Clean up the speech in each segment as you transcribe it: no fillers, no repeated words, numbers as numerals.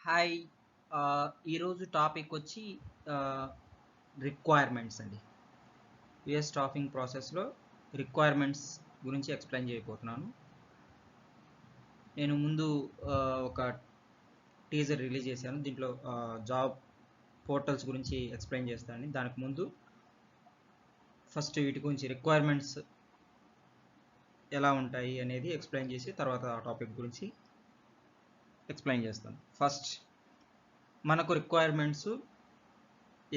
Hi. ఈరోజు topic వచ్చి requirements అండి. యుఎస్ స్టాఫింగ్ ప్రాసెస్లో రిక్వైర్మెంట్స్ గురించి ఎక్స్ప్లెయిన్ చేయబోతున్నాను. నేను ముందు ఒక టీజర్ రిలీజ్ చేశాను. దీంట్లో జాబ్ పోర్టల్స్ గురించి ఎక్స్ప్లెయిన్ చేస్తాను. దానికి ముందు ఫస్ట్ వీటి గురించి రిక్వైర్మెంట్స్ ఎలా ఉంటాయి అనేది ఎక్స్ప్లెయిన్ చేసి తర్వాత ఆ టాపిక్ గురించి ఎక్స్ప్లెయిన్ చేస్తాను. ఫస్ట్ మనకు రిక్వైర్మెంట్స్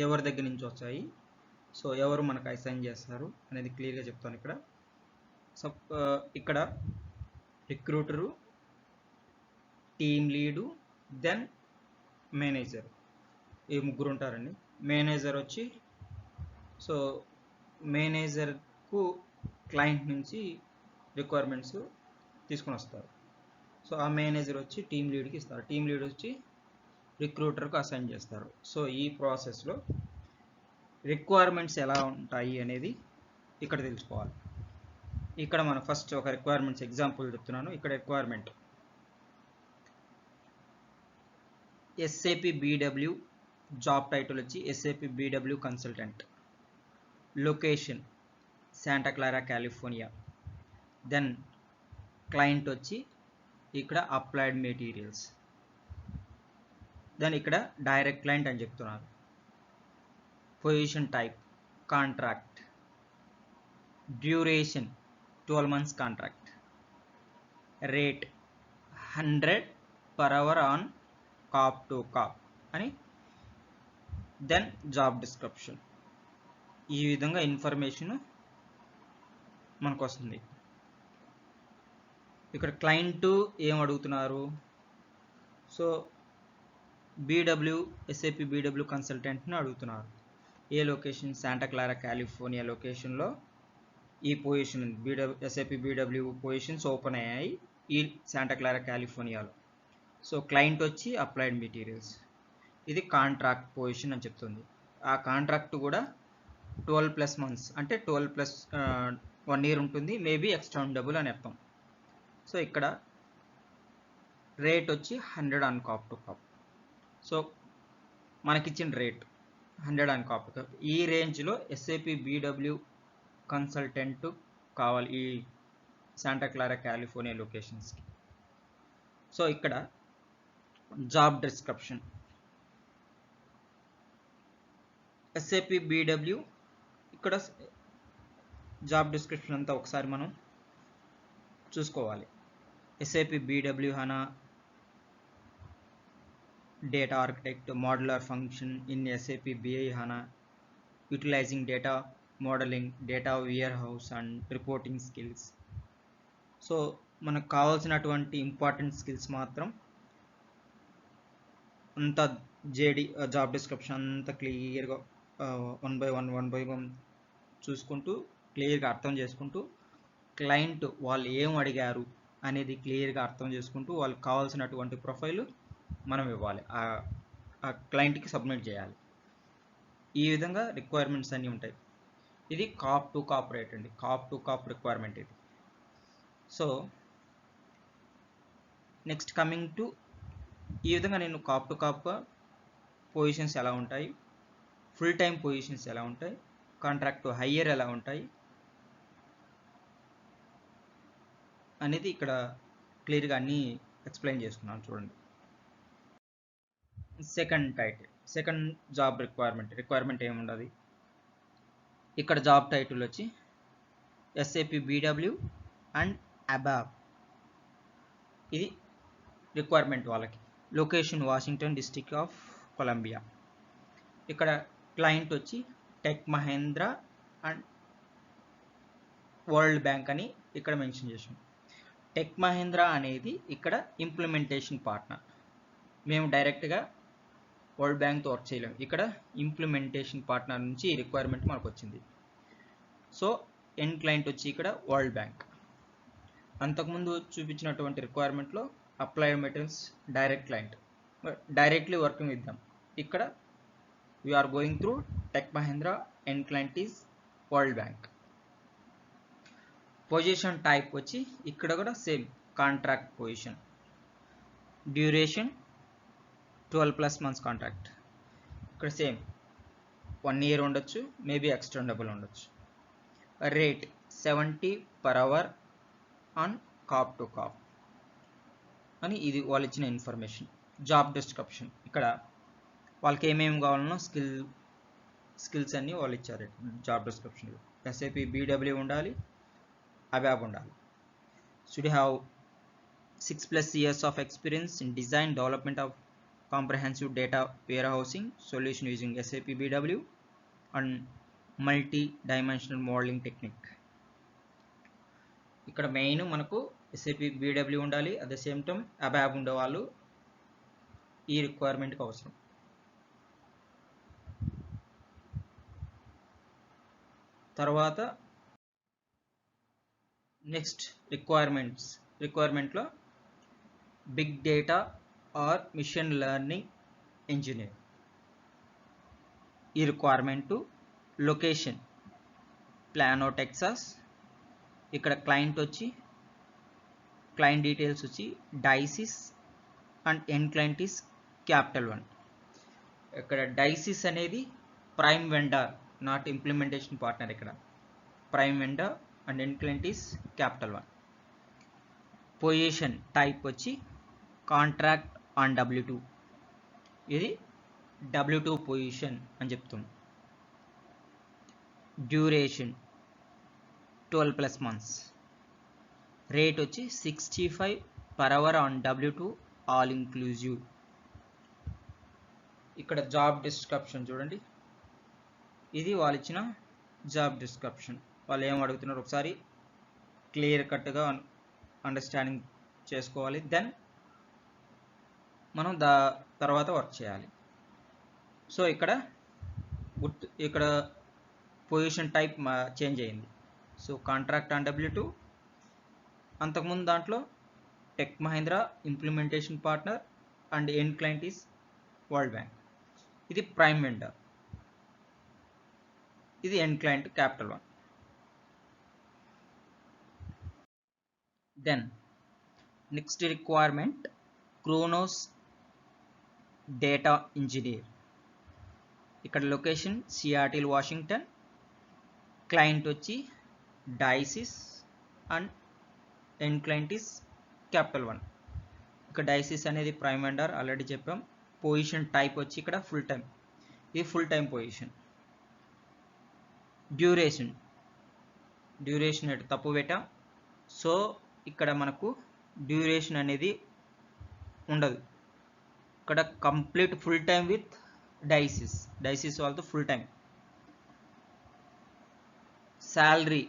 ఎవరి దగ్గర నుంచి వచ్చాయి, సో ఎవరు మనకు అసైన్ చేస్తారు అనేది క్లియర్గా చెప్తాను. ఇక్కడ రిక్రూటరు, టీమ్ లీడు, దెన్ మేనేజర్, ఈ ముగ్గురు ఉంటారండి. మేనేజర్ వచ్చి మేనేజర్కు క్లయింట్ నుంచి రిక్వైర్మెంట్స్ తీసుకొని వస్తారు. సో ఆ మేనేజర్ వచ్చి టీమ్ లీడ్కి ఇస్తారు. టీమ్ లీడ్ వచ్చి రిక్రూటర్కు అసైన్ చేస్తారు. సో ఈ ప్రాసెస్లో రిక్వైర్మెంట్స్ ఎలా ఉంటాయి అనేది ఇక్కడ తెలుసుకోవాలి. ఇక్కడ మనం ఫస్ట్ ఒక రిక్వైర్మెంట్స్ ఎగ్జాంపుల్ చెప్తున్నాను. ఇక్కడ requirement SAP BW, job title వచ్చి SAP BW consultant, location Santa Clara California, then client వచ్చి ఇక్కడ అప్లైడ్ మెటీరియల్స్, దెన్ ఇక్కడ డైరెక్ట్ క్లయింట్ అని చెప్తున్నారు. Position type contract, duration 12 months contract, rate 100 per hour on cap to cap అని, then job description. ఈ విధంగా information మనకు వస్తుంది. ఇక్కడ క్లయింట్ ఏం అడుగుతున్నారు, సో ఎస్ఏపి బీడబ్ల్యూ కన్సల్టెంట్ని అడుగుతున్నారు. ఏ లొకేషన్? శాంటా క్లారా కాలిఫోర్నియా లొకేషన్లో ఈ position SAP BW positions open అయ్యాయి ఈ శాంటా క్లారా కాలిఫోర్నియాలో. సో క్లయింట్ వచ్చి అప్లైడ్ మెటీరియల్స్. ఇది కాంట్రాక్ట్ పొజిషన్ అని చెప్తుంది. ఆ కాంట్రాక్ట్ కూడా 12+ months అంటే 12+ 1 year ఉంటుంది, మేబీ ఎక్స్టెండబుల్ అని అర్థం. సో ఇక్కడ రేట్ వచ్చి 100 on cap to cap. So మనకిచ్చిన rate 100 on cap to cap. ఈ రేంజ్లో ఎస్ఏపి బీడబ్ల్యూ కన్సల్టెంట్ కావాలి ఈ శాంటా క్లారా కాలిఫోర్నియా లొకేషన్స్కి. సో ఇక్కడ జాబ్ డిస్క్రిప్షన్ ఎస్ఏపి బీడబ్ల్యూ, ఇక్కడ జాబ్ డిస్క్రిప్షన్ అంతా ఒకసారి మనం చూసుకోవాలి. SAP BW HANA data architect, modular function in SAP BI HANA, utilizing data modeling, data warehouse and reporting skills. So మనకు కావాల్సినటువంటి ఇంపార్టెంట్ స్కిల్స్ మాత్రం అంతా జాబ్ డిస్క్రిప్షన్ అంతా క్లియర్గా 1 by 1 చూసుకుంటూ క్లియర్గా అర్థం చేసుకుంటూ, క్లయింట్ వాళ్ళు ఏం అడిగారు అనేది క్లియర్గా అర్థం చేసుకుంటూ వాళ్ళకి కావాల్సినటువంటి ప్రొఫైల్ మనం ఇవ్వాలి, ఆ క్లయింట్కి సబ్మిట్ చేయాలి. ఈ విధంగా రిక్వైర్మెంట్స్ అన్నీ ఉంటాయి. ఇది కాప్ టు కాప్ రేట్ అండి, కాప్ టు కాప్ రిక్వైర్మెంట్ ఇది. సో నెక్స్ట్ కమింగ్ టు ఈ విధంగా నేను కాప్ టు కాప్ పొజిషన్స్ ఎలా ఉంటాయి, ఫుల్ టైం పొజిషన్స్ ఎలా ఉంటాయి, కాంట్రాక్ట్ టు హైయర్ ఎలా ఉంటాయి అనేది ఇక్కడ క్లియర్గా అన్నీ ఎక్స్ప్లెయిన్ చేసుకున్నాను. చూడండి, సెకండ్ జాబ్ రిక్వైర్మెంట్ ఏముండదు. ఇక్కడ జాబ్ టైటిల్ వచ్చి ఎస్ఏపి బీడబ్ల్యూ అండ్ అబాబ్, ఇది రిక్వైర్మెంట్ వాళ్ళకి. Location Washington district of Columbia. ఇక్కడ క్లయింట్ వచ్చి Tech Mahindra and World Bank అని ఇక్కడ మెన్షన్ చేసాం. టెక్ మహేంద్ర అనేది ఇక్కడ ఇంప్లిమెంటేషన్ పార్ట్నర్. మేము డైరెక్ట్గా వరల్డ్ బ్యాంక్తో వర్క్ చేయలేము. ఇక్కడ ఇంప్లిమెంటేషన్ పార్ట్నర్ నుంచి ఈ రిక్వైర్మెంట్ మనకు వచ్చింది. సో ఎండ్ క్లయింట్ వచ్చి ఇక్కడ వరల్డ్ బ్యాంక్. అంతకుముందు చూపించినటువంటి రిక్వైర్మెంట్లో Applied Materials direct client, directly working with them. ఇక్కడ we're going through Tech Mahindra, end client is World Bank. Position type వచ్చి ఇక్కడ కూడా same contract position. Duration 12+ months contract. ఇక్కడ సేమ్ 1 year ఉండొచ్చు, మేబీ ఎక్స్టెండబుల్ ఉండొచ్చు. Rate 70 per hour on cap to cap అని ఇది వాళ్ళు ఇచ్చిన ఇన్ఫర్మేషన్. జాబ్ డిస్క్రిప్షన్, ఇక్కడ వాళ్ళకి ఏమేమి కావాలనో స్కిల్స్ అన్నీ వాళ్ళు ఇచ్చారు జాబ్ డిస్క్రిప్షన్లో. SAP BW ఉండాలి, ABAP ఉండాలి. Should have 6+ years of experience in design development of comprehensive data warehousing solution using SAP BW and multi-dimensional modeling technique. ఇక్కడ మెయిన్ మనకు SAP BW ఉండాలి, at the same time ABAP ఉండేవాళ్ళు ఈ రిక్వైర్మెంట్కి అవసరం. తర్వాత నెక్స్ట్ రిక్వైర్మెంట్లో big data or machine learning engineer. ఈ రిక్వైర్మెంట్ లొకేషన్ ప్లానో టెక్సాస్. ఇక్కడ క్లయింట్ డీటెయిల్స్ వచ్చి డైసిస్ and end client is Capital 1. ఇక్కడ డైసిస్ అనేది prime vendor, not implementation partner. ఇక్కడ prime vendor and end client is Capital 1. Position type వచ్చి contract on W2. ఇది W2 పొజిషన్ అని చెప్తాం. Duration 12+ months. రేట్ వచ్చి 65 per hour on W2 all inclusive. ఇక్కడ జాబ్ డిస్క్రిప్షన్ చూడండి, ఇది వాళ్ళు ఇచ్చిన జాబ్ డిస్క్రిప్షన్. వాళ్ళు ఏం అడుగుతున్నారు ఒకసారి క్లియర్ కట్గా అండర్స్టాండింగ్ చేసుకోవాలి, దెన్ మనం తర్వాత వర్క్ చేయాలి. సో ఇక్కడ పొజిషన్ టైప్ చేంజ్ అయింది. So contract on W2. అంతకుముందు దాంట్లో Tech Mahindra implementation partner and end client is World Bank. ఇది ప్రైమ్ వెండర్, ఇది end client Capital 1. Then next requirement Kronos data engineer. ఇక్కడ లొకేషన్ సియాటిల్ వాషింగ్టన్. క్లయింట్ వచ్చి డైసిస్ and end client is Capital 1. ఇక్కడ డైసిస్ అనేది ప్రైమ్ వెండర్ ఆల్రెడీ చెప్పాం. Position type వచ్చి ఇక్కడ ఫుల్ టైం, ఇది ఫుల్ టైం పొజిషన్. డ్యూరేషన్ ఎటు తప్పు పెట్టాం. సో ఇక్కడ మనకు డ్యూరేషన్ అనేది ఉండదు. ఇక్కడ complete full time with diocese వాళ్ళతో ఫుల్ టైం. శాలరీ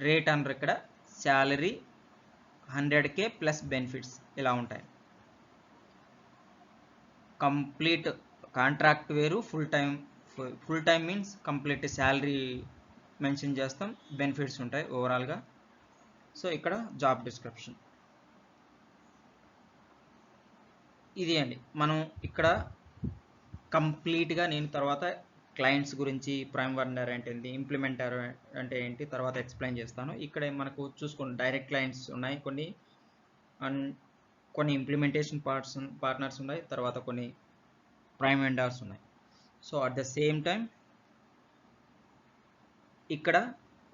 రేట్ అన్నారు, ఇక్కడ శాలరీ 100K ప్లస్ బెనిఫిట్స్ ఇలా ఉంటాయి. కంప్లీట్ కాంట్రాక్ట్ వేరు, full time means complete salary mention చేస్తాం, బెనిఫిట్స్ ఉంటాయి ఓవరాల్గా. సో ఇక్కడ జాబ్ డిస్క్రిప్షన్ ఇది అండి. మనం ఇక్కడ కంప్లీట్గా నేను తర్వాత క్లయింట్స్ గురించి, ప్రైమ్ వెండర్ అంటే ఏంటి, ఇంప్లిమెంటర్ అంటే ఏంటి తర్వాత ఎక్స్ప్లెయిన్ చేస్తాను. ఇక్కడ మనకు చూసుకోండి డైరెక్ట్ క్లయింట్స్ ఉన్నాయి, కొన్ని ఇంప్లిమెంటేషన్ పార్ట్నర్స్ ఉన్నాయి, తర్వాత కొన్ని ప్రైమ్ వెండర్స్ ఉన్నాయి. So at the same time ఇక్కడ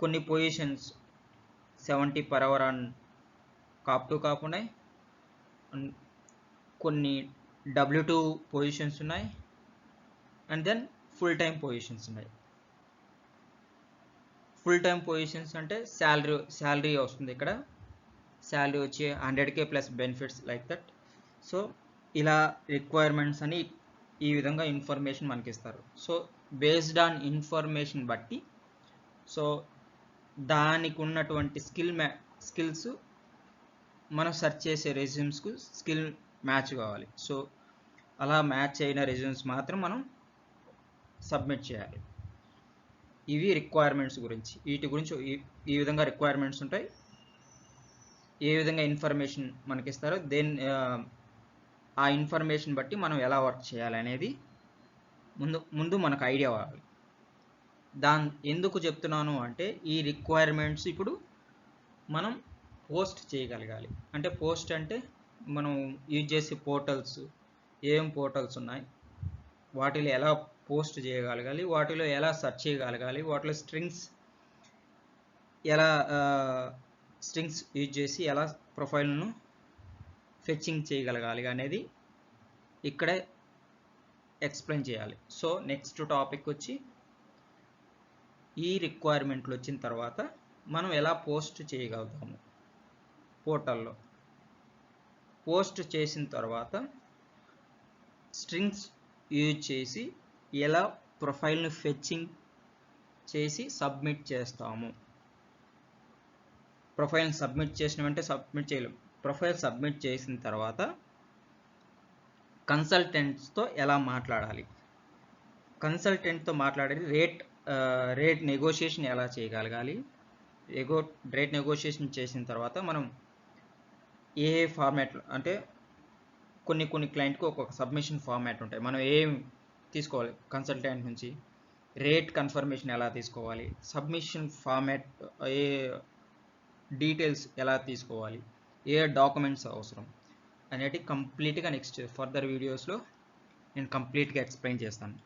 కొన్ని positions 70 per hour on cap to corp ఉన్నాయి, కొన్ని W2 పొజిషన్స్ ఉన్నాయి, and then full time positions ఉన్నాయి. ఫుల్ టైం పొజిషన్స్ అంటే శాలరీ వస్తుంది. ఇక్కడ శాలరీ వచ్చి 100K plus benefits like that. So ఇలా రిక్వైర్మెంట్స్ అని ఈ విధంగా ఇన్ఫర్మేషన్ మనకి ఇస్తారు. సో బేస్డ్ ఆన్ ఇన్ఫర్మేషన్ బట్టి, సో దానికి ఉన్నటువంటి స్కిల్స్ మనం సెర్చ్ చేసే రెజ్యూమ్స్కు స్కిల్ మ్యాచ్ కావాలి. సో అలా మ్యాచ్ అయిన రెజ్యూమ్స్ మాత్రం మనం సబ్మిట్ చేయాలి. ఇవి రిక్వైర్మెంట్స్ గురించి, వీటి గురించి ఈ విధంగా రిక్వైర్మెంట్స్ ఉంటాయి. ఏ విధంగా ఇన్ఫర్మేషన్ మనకి ఇస్తారో ఆ ఇన్ఫర్మేషన్ బట్టి మనం ఎలా వర్క్ చేయాలి అనేది ముందు మనకు ఐడియా కావాలి. ఎందుకు చెప్తున్నాను అంటే ఈ రిక్వైర్మెంట్స్ ఇప్పుడు మనం పోస్ట్ చేయగలగాలి. అంటే పోస్ట్ అంటే మనం యూజ్ చేసే పోర్టల్స్, ఏం పోర్టల్స్ ఉన్నాయి, వాటిలో ఎలా పోస్ట్ చేయగలగాలి, వాటిలో ఎలా సెర్చ్ చేయగలగాలి, వాటిలో స్ట్రింగ్స్ ఎలా స్ట్రింగ్స్ యూజ్ చేసి ఎలా ప్రొఫైల్ను ఫెచ్చింగ్ చేయగలగాలి అనేది ఇక్కడే ఎక్స్ప్లెయిన్ చేయాలి. సో నెక్స్ట్ టాపిక్ వచ్చి ఈ రిక్వైర్మెంట్లు వచ్చిన తర్వాత మనం ఎలా పోస్ట్ చేయగలుగుతాము. పోర్టల్లో పోస్ట్ చేసిన తర్వాత స్ట్రింగ్స్ యూజ్ చేసి ఎలా ప్రొఫైల్ను ఫెచ్చింగ్ చేసి సబ్మిట్ చేస్తాము. ప్రొఫైల్ని సబ్మిట్ చేసిన వెంటనే సబ్మిట్ చేయలేము. ప్రొఫైల్ సబ్మిట్ చేసిన తర్వాత కన్సల్టెంట్స్తో ఎలా మాట్లాడాలి, కన్సల్టెంట్తో మాట్లాడేది రేట్ నెగోషియేషన్ ఎలా చేయగలగాలి, రేట్ నెగోషియేషన్ చేసిన తర్వాత మనం ఏ ఫార్మాట్లో అంటే కొన్ని క్లయింట్కి ఒక్కొక్క సబ్మిషన్ ఫార్మాట్ ఉంటాయి. మనం ఏం తీసుకోవాలి కన్సల్టెంట్ నుంచి, రేట్ కన్ఫర్మేషన్ ఎలా తీసుకోవాలి, సబ్మిషన్ ఫార్మాట్ ఏ డీటెయిల్స్ ఎలా తీసుకోవాలి, ఏ డాక్యుమెంట్స్ అవసరం అనేది కంప్లీట్గా నెక్స్ట్ ఫర్దర్ వీడియోస్లో నేను కంప్లీట్గా ఎక్స్ప్లెయిన్ చేస్తాను.